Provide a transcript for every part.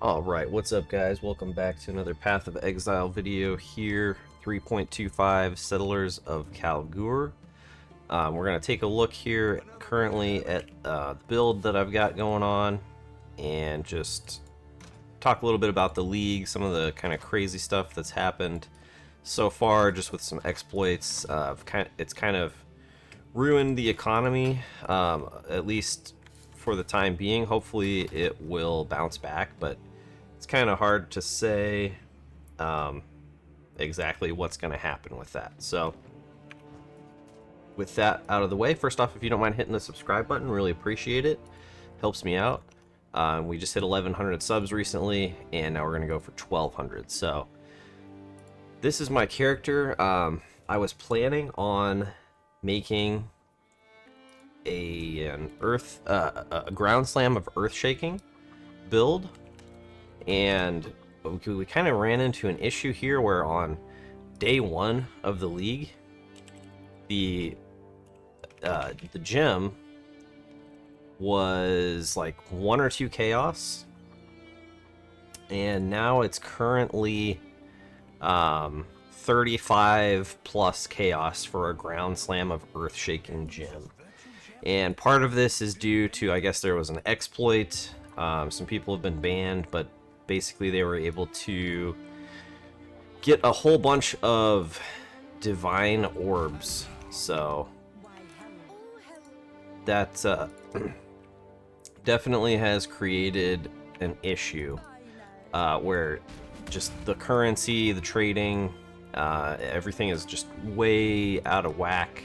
Alright, what's up guys? Welcome back to another Path of Exile video here, 3.25 Settlers of Kalguur. We're going to take a look here currently at the build that I've got going on and just talk a little bit about the league, some of the kind of crazy stuff that's happened so far, just with some exploits. It's kind of ruined the economy, at least for the time being. Hopefully it will bounce back, but it's kind of hard to say exactly what's going to happen with that. So with that out of the way, first off, if you don't mind hitting the subscribe button, really appreciate it. Helps me out. We just hit 1,100 subs recently, and now we're going to go for 1,200. So this is my character. I was planning on making a ground slam of earth shaking build, and we kind of ran into an issue here where on day one of the league, the gym was like 1 or 2 chaos, and now it's currently 35 plus chaos for a ground slam of earth shaking gym. And part of this is due to, I guess there was an exploit. Some people have been banned, but basically they were able to get a whole bunch of divine orbs. So that definitely has created an issue where just the currency, the trading, everything is just way out of whack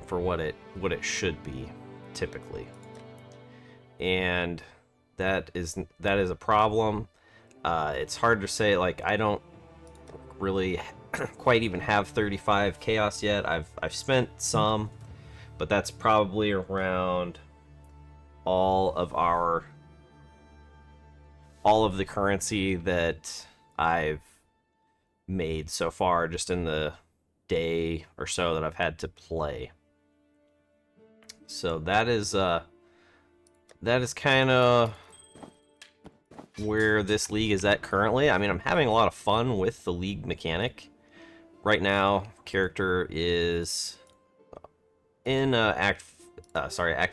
for what it should be typically, and that is a problem. It's hard to say. Like, I don't really quite even have 35 chaos yet. I've spent some, but that's probably around all of the currency that I've made so far, just in the day or so that I've had to play. So that is kind of where this league is at currently. I mean, I'm having a lot of fun with the league mechanic. Right now, character is in Act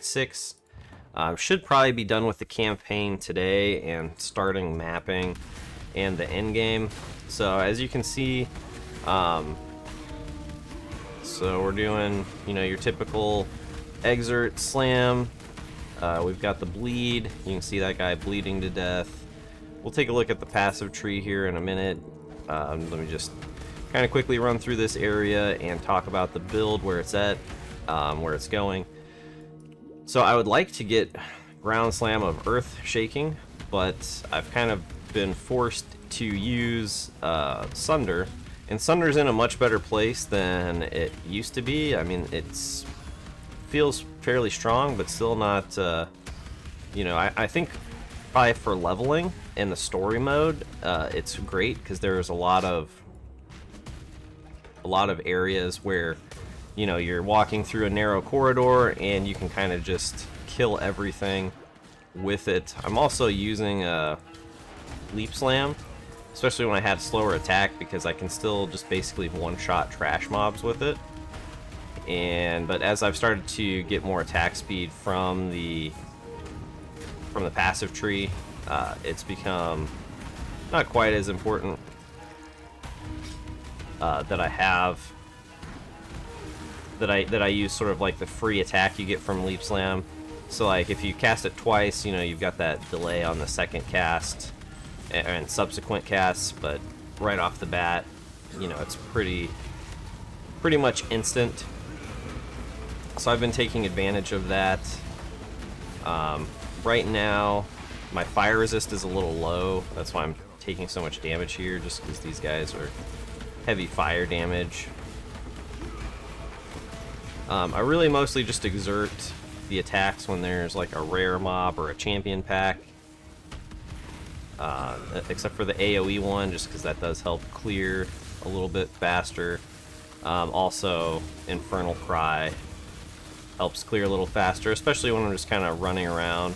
6. Should probably be done with the campaign today and starting mapping and the endgame. So as you can see, so we're doing, your typical exert slam. We've got the bleed. You can see that guy bleeding to death. We'll take a look at the passive tree here in a minute. Let me just kind of quickly run through this area and talk about the build, where it's at, where it's going. So I would like to get ground slam of earth shaking, but I've kind of been forced to use Sunder. And Sunder's in a much better place than it used to be. I mean, feels fairly strong, but still not, I think probably for leveling in the story mode, it's great, because there's a lot of areas where, you're walking through a narrow corridor and you can kind of just kill everything with it. I'm also using a leap slam, especially when I had slower attack, because I can still just basically one-shot trash mobs with it. But as I've started to get more attack speed from the passive tree, it's become not quite as important that I use sort of like the free attack you get from leap slam. So like if you cast it twice, you've got that delay on the second cast and subsequent casts, but right off the bat, it's pretty much instant. So I've been taking advantage of that. Right now, my fire resist is a little low. That's why I'm taking so much damage here, just because these guys are heavy fire damage. I really mostly just exert the attacks when there's like a rare mob or a champion pack. Except for the AoE one, just because that does help clear a little bit faster. Also, Infernal Cry helps clear a little faster, especially when I'm just kind of running around.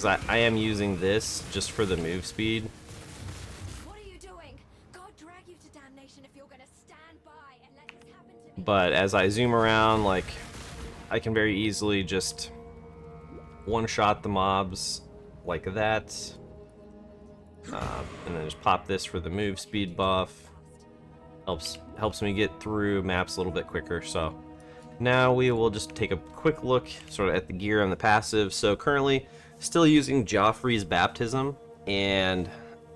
because I am using this just for the move speed. What are you doing? God drag you to damnation if you're gonna stand by and let this happen to me. But as I zoom around, like, I can very easily just one-shot the mobs like that. And then just pop this for the move speed buff. Helps me get through maps a little bit quicker. So now we will just take a quick look sort of at the gear and the passive. So currently still using Joffrey's Baptism, and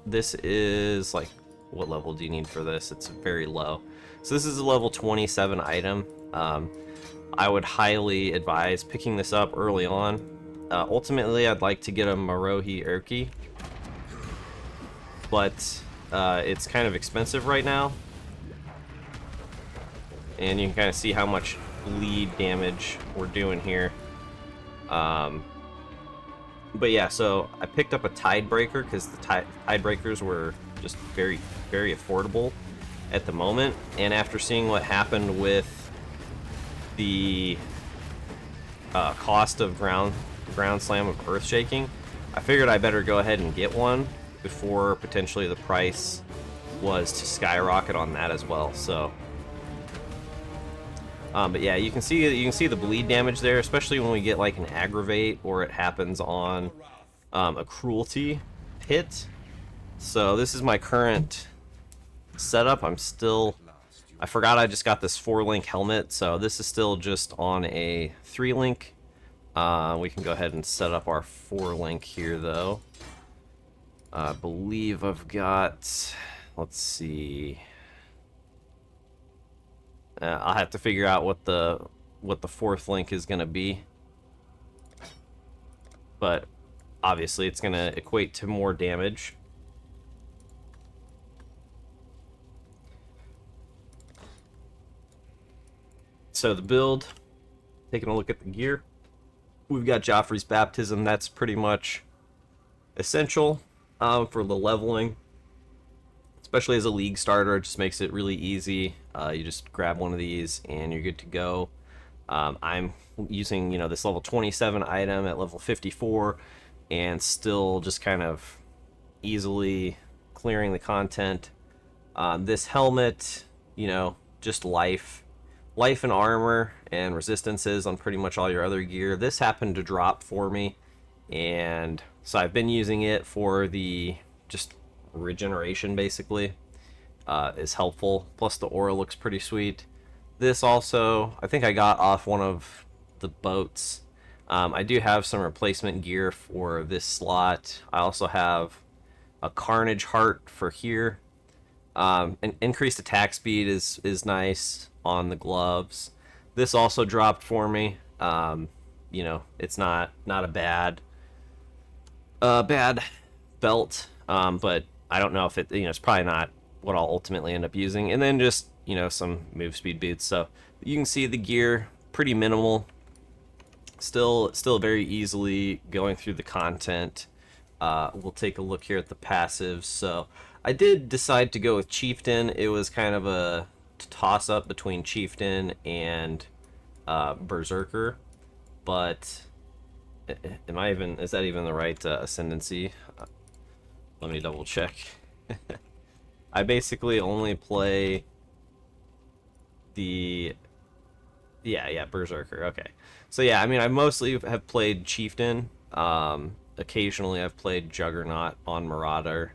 this is like, what level do you need for this? It's very low. So this is a level 27 item. I would highly advise picking this up early on. Ultimately, I'd like to get a Marohi Urki, but it's kind of expensive right now. And you can kind of see how much bleed damage we're doing here. But yeah, so I picked up a Tidebreaker because the Tidebreakers were just very, very affordable at the moment. And after seeing what happened with the cost of ground slam of earth shaking, I figured I better go ahead and get one before potentially the price was to skyrocket on that as well. So but yeah, you can see the bleed damage there, especially when we get like an aggravate or it happens on a cruelty hit. So this is my current setup. I forgot I just got this 4-link helmet, so this is still just on a 3-link. We can go ahead and set up our 4-link here though. I believe I've got, let's see. I'll have to figure out what the 4th link is going to be, but obviously it's going to equate to more damage. So the build, taking a look at the gear, we've got Joffrey's Baptism. That's pretty much essential for the leveling. Especially as a league starter, it just makes it really easy. You just grab one of these and you're good to go. I'm using, this level 27 item at level 54 and still just kind of easily clearing the content. This helmet, just life and armor and resistances on pretty much all your other gear. This happened to drop for me, and so I've been using it for the just regeneration basically. Is helpful, plus the aura looks pretty sweet. This also, I think I got off one of the boats. I do have some replacement gear for this slot. I also have a Carnage Heart for here. An increased attack speed is nice on the gloves. This also dropped for me. It's not a bad belt, but I don't know if it's probably not what I'll ultimately end up using. And then just, some move speed boots. So you can see the gear, pretty minimal. Still very easily going through the content. We'll take a look here at the passives. So I did decide to go with Chieftain. It was kind of a toss-up between Chieftain and Berserker. But is that even the right ascendancy? Let me double check. I basically only play the Berserker. Okay, so yeah, I mean, I mostly have played Chieftain. Occasionally I've played Juggernaut on Marauder.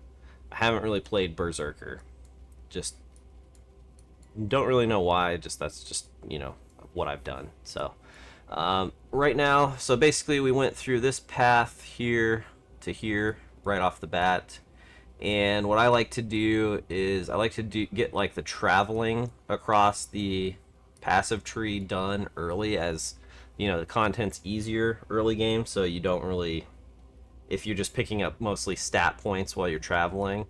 I haven't really played Berserker. Just don't really know why. That's just what I've done. So right now, so basically we went through this path here to here right off the bat. And what I like to do is get like the traveling across the passive tree done early, as the content's easier early game, so you don't really, if you're just picking up mostly stat points while you're traveling,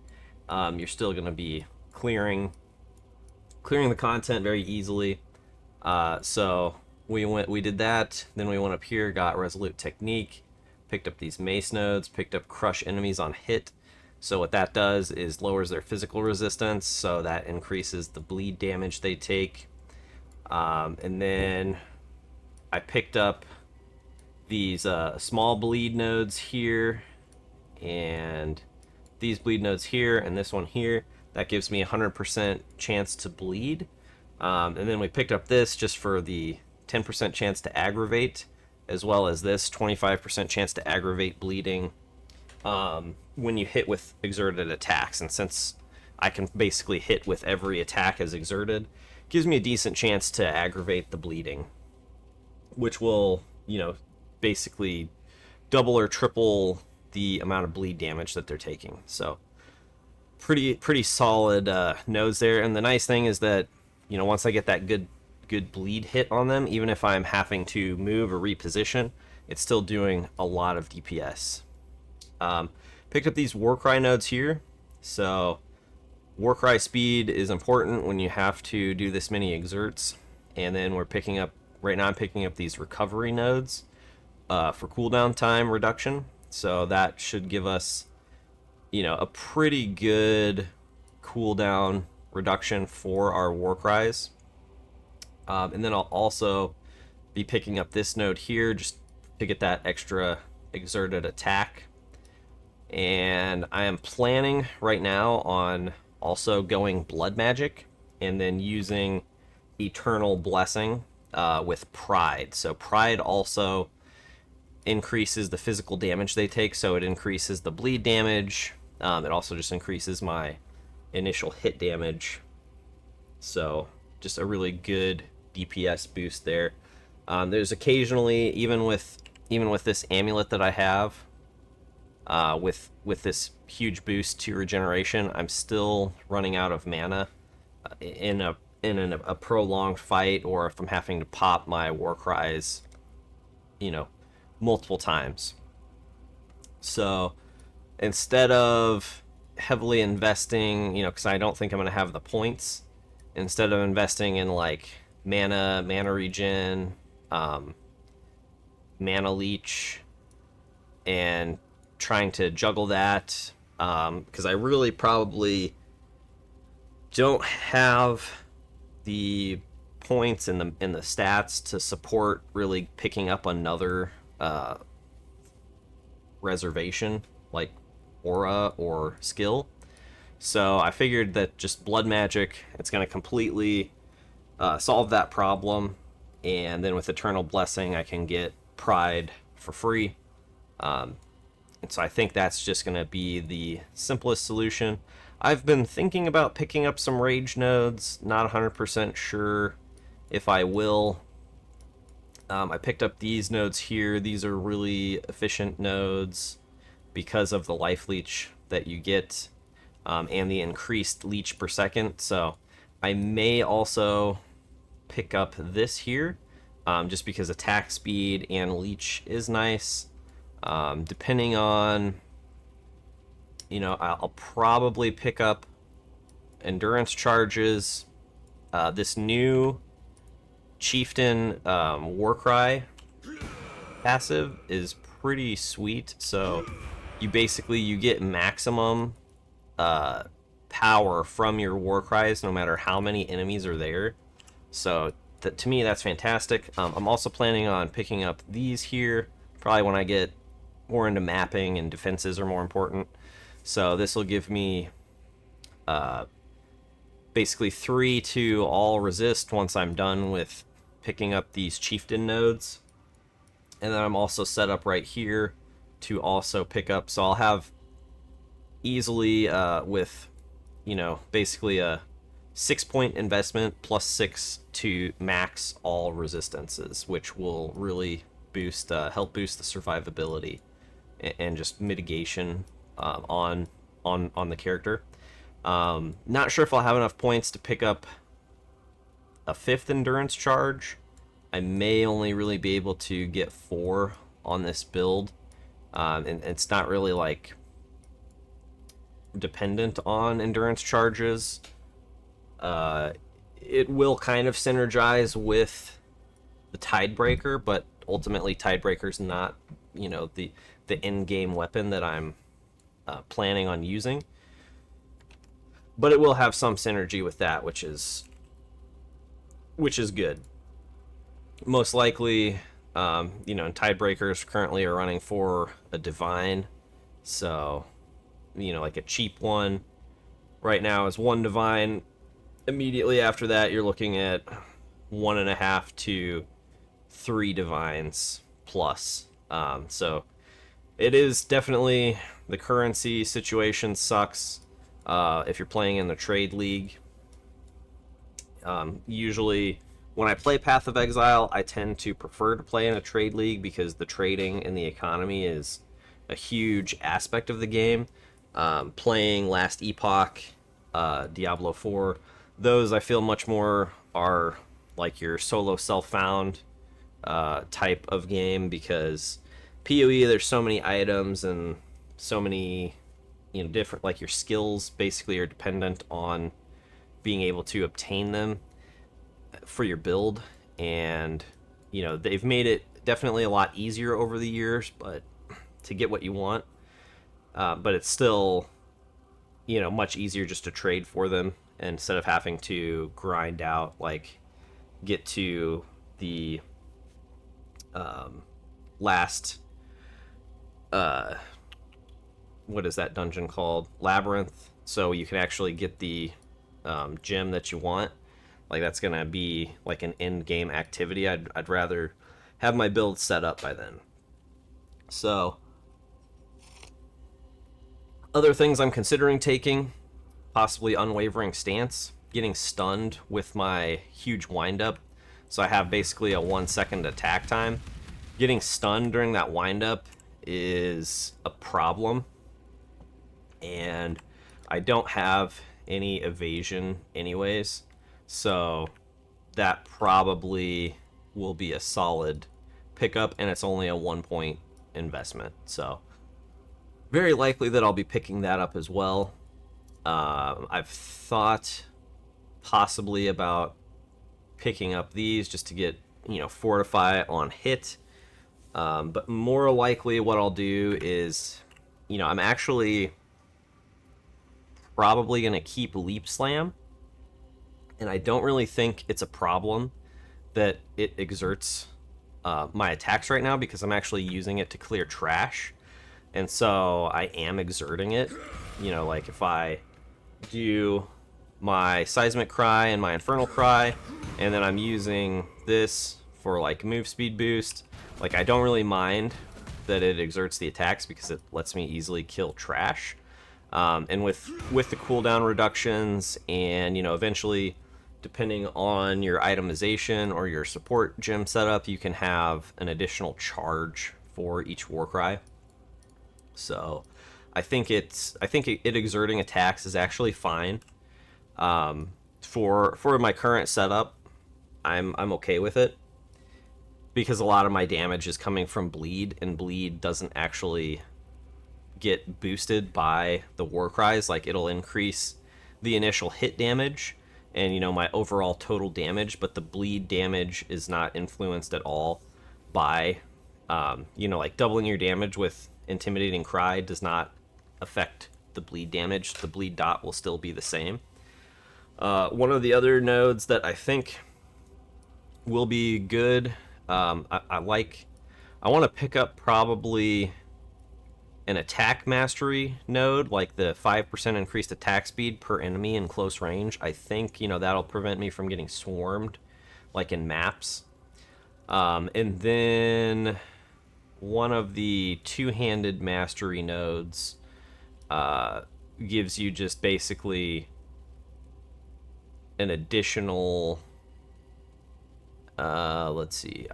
you're still going to be clearing the content very easily. So we did that, then we went up here, got Resolute Technique, picked up these mace nodes, picked up Crush Enemies on Hit. So what that does is lowers their physical resistance, so that increases the bleed damage they take. And then I picked up these small bleed nodes here, and these bleed nodes here, and this one here. That gives me 100% chance to bleed. And then we picked up this just for the 10% chance to aggravate, as well as this 25% chance to aggravate bleeding when you hit with exerted attacks. And since I can basically hit with every attack as exerted, gives me a decent chance to aggravate the bleeding, which will, basically double or triple the amount of bleed damage that they're taking. So pretty solid nodes there. And the nice thing is that, once I get that good bleed hit on them, even if I'm having to move or reposition, it's still doing a lot of DPS. Picked up these Warcry nodes here. So Warcry speed is important when you have to do this many exerts. And then right now I'm picking up these recovery nodes for cooldown time reduction. So that should give us, a pretty good cooldown reduction for our Warcries. And then I'll also be picking up this node here just to get that extra exerted attack. And I am planning right now on also going Blood Magic and then using Eternal Blessing with Pride. So Pride also increases the physical damage they take, so it increases the bleed damage. It also just increases my initial hit damage. So just a really good DPS boost there. There's occasionally, even with this amulet that I have, with this huge boost to regeneration, I'm still running out of mana in a prolonged fight, or if I'm having to pop my Warcries, multiple times. So instead of heavily investing, because I don't think I'm going to have the points, instead of investing in like mana regen, mana leech, and trying to juggle that, because I really probably don't have the points and the stats to support really picking up another reservation like aura or skill. So I figured that just Blood Magic, it's going to completely solve that problem, and then with Eternal Blessing I can get Pride for free. And so I think that's just going to be the simplest solution. I've been thinking about picking up some Rage nodes, not 100% sure if I will. I picked up these nodes here. These are really efficient nodes because of the life leech that you get, and the increased leech per second. So I may also pick up this here, just because attack speed and leech is nice. Depending on, I'll probably pick up endurance charges. This new Chieftain Warcry passive is pretty sweet. So you get maximum power from your Warcries no matter how many enemies are there. So to me, that's fantastic. I'm also planning on picking up these here, probably when I get more into mapping and defenses are more important. So this will give me basically 3 to all resist once I'm done with picking up these Chieftain nodes. And then I'm also set up right here to also pick up, so I'll have easily with, basically a 6-point investment plus 6 to max all resistances, which will really help boost the survivability and just mitigation on the character. Not sure if I'll have enough points to pick up a 5th endurance charge. I may only really be able to get 4 on this build, and it's not really like dependent on endurance charges. It will kind of synergize with the Tidebreaker, but ultimately Tidebreaker's not, the endgame weapon that I'm planning on using. But it will have some synergy with that, which is good. Most likely You know, and Tidebreakers currently are running for a divine. So, you know, like a cheap one right now is 1 divine. Immediately after that, you're looking at 1.5 to 3 divines plus. So it is definitely, the currency situation sucks. If you're playing in the trade league, usually when I play Path of Exile, I tend to prefer to play in a trade league because the trading and the economy is a huge aspect of the game. Playing Last Epoch, Diablo 4, those I feel much more are like your solo self-found type of game, because PoE, there's so many items and so many, you know, different, like your skills basically are dependent on being able to obtain them for your build. And you know, they've made it definitely a lot easier over the years, but to get what you want, but it's still, you know, much easier just to trade for them instead of having to grind out, like get to the last what is that dungeon called, labyrinth, so you can actually get the gem that you want. Like that's gonna be like an end game activity. I'd rather have my build set up by then. So other things I'm considering taking, possibly unwavering stance, getting stunned with my huge windup. So I have basically a 1 second attack time. Getting stunned during that windup is a problem, and I don't have any evasion anyways, so that probably will be a solid pickup, and it's only a 1 point investment, so very likely that I'll be picking that up as well. I've thought possibly about picking up these just to get, you know, fortify on hit, but more likely what I'll do is, you know, I'm actually probably going to keep Leap Slam, and I don't really think it's a problem that it exerts my attacks right now, because I'm actually using it to clear trash, and so I am exerting it. You know, like if I do my Seismic Cry and my Infernal Cry, and then I'm using this for like move speed boost, like I don't really mind that it exerts the attacks because it lets me easily kill trash. And with the cooldown reductions, and you know, eventually, depending on your itemization or your support gem setup, you can have an additional charge for each Warcry. So I think it exerting attacks is actually fine. For my current setup, I'm okay with it, because a lot of my damage is coming from bleed, and bleed doesn't actually get boosted by the war cries. Like it'll increase the initial hit damage and, you know, my overall total damage, but the bleed damage is not influenced at all by you know, like doubling your damage with intimidating cry does not affect the bleed damage. The bleed dot will still be the same. One of the other nodes that I think will be good, I want to pick up probably an attack mastery node, like the 5% increased attack speed per enemy in close range. I think, you know, that'll prevent me from getting swarmed, like in maps. And then one of the two-handed mastery nodes gives you just basically an additional let's see,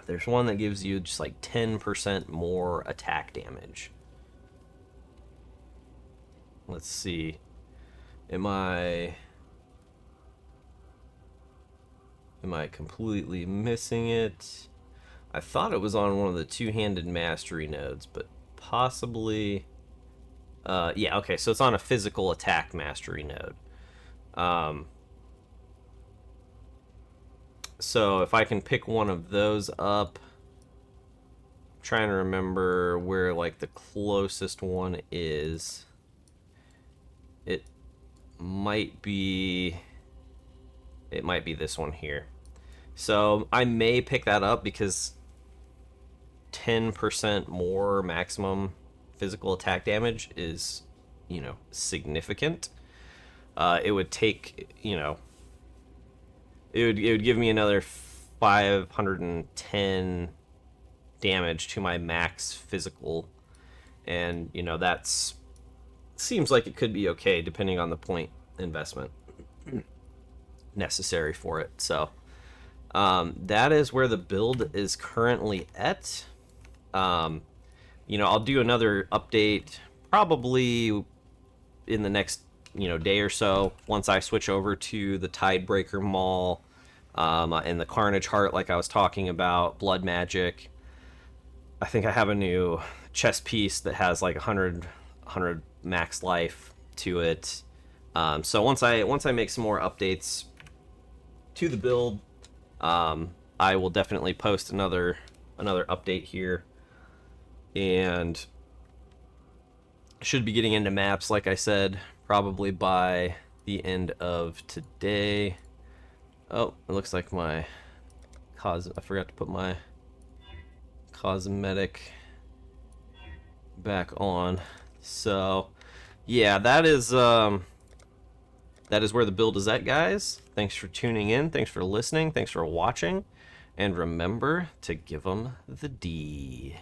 there's one that gives you just like 10% more attack damage. Let's see, am I completely missing it? I thought it was on one of the two-handed mastery nodes, but possibly yeah, okay, so it's on a physical attack mastery node. So if I can pick one of those up, I'm trying to remember where like the closest one is. It might be this one here. So I may pick that up because 10% more maximum physical attack damage is, you know, significant. It would take, you know, it would give me another 510 damage to my max physical, and you know that's seems like it could be okay depending on the point investment necessary for it. So that is where the build is currently at. You know, I'll do another update probably in the next, you know, day or so once I switch over to the Tidebreaker Maul and the Carnage Heart, like I was talking about, Blood Magic. I think I have a new chest piece that has like 100 max life to it. So once I make some more updates to the build, I will definitely post another update here, and should be getting into maps, like I said, probably by the end of today. Oh, it looks like my I forgot to put my cosmetic back on. So yeah, that is where the build is at, guys. Thanks for tuning in, thanks for listening, thanks for watching, and remember to give them the D.